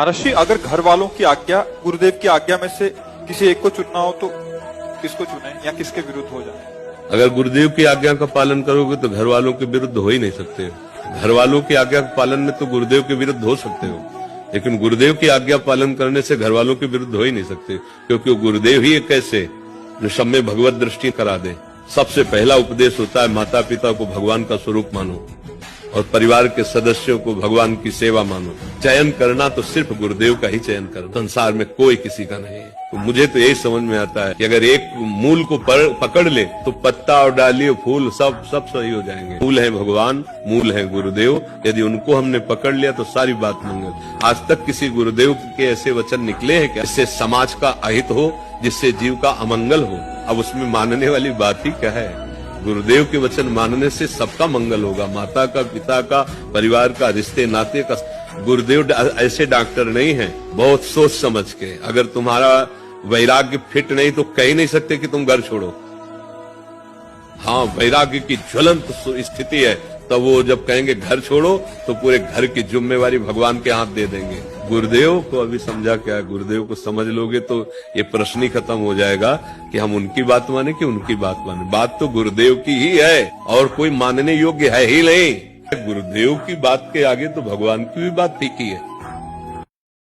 महर्षि, अगर घर वालों की आज्ञा गुरुदेव की आज्ञा में से किसी एक को चुनना हो तो किसको चुने या किसके विरुद्ध हो जाए? अगर गुरुदेव की आज्ञा का पालन करोगे तो घर वालों के विरुद्ध हो ही नहीं सकते। घर वालों की आज्ञा के पालन में तो गुरुदेव के विरुद्ध हो सकते हो, लेकिन गुरुदेव की आज्ञा पालन करने से घर वालों के विरुद्ध हो ही नहीं सकते, क्योंकि वो गुरुदेव ही एक ऐसे जो सब में भगवत दृष्टि करा दे। सबसे पहला उपदेश होता है माता पिता को भगवान का स्वरूप मानो और परिवार के सदस्यों को भगवान की सेवा मानो। चयन करना तो सिर्फ गुरुदेव का ही चयन करना, संसार में कोई किसी का नहीं है। तो मुझे तो यही समझ में आता है कि अगर एक मूल को पकड़ ले तो पत्ता और डाली और फूल सब सही हो जाएंगे। मूल है भगवान, मूल है गुरुदेव, यदि उनको हमने पकड़ लिया तो सारी बात मंगल। आज तक किसी गुरुदेव के ऐसे वचन निकले हैं क्या जिससे समाज का अहित हो, जिससे जीव का अमंगल हो? अब उसमें मानने वाली बात ही क्या है? गुरुदेव के वचन मानने से सबका मंगल होगा, माता का, पिता का, परिवार का, रिश्ते नाते का। गुरुदेव ऐसे डॉक्टर नहीं है, बहुत सोच समझ के। अगर तुम्हारा वैराग्य फिट नहीं तो कह नहीं सकते कि तुम घर छोड़ो। हाँ, वैराग्य की ज्वलंत स्थिति है, तब वो जब कहेंगे घर छोड़ो तो पूरे घर की जिम्मेवारी भगवान के हाथ दे देंगे। गुरुदेव को अभी समझा क्या है? गुरुदेव को समझ लोगे तो ये प्रश्न ही खत्म हो जाएगा कि हम उनकी बात माने कि उनकी बात माने। बात तो गुरुदेव की ही है और कोई मानने योग्य है ही नहीं। गुरुदेव की बात के आगे तो भगवान की भी बात ठीक ही है।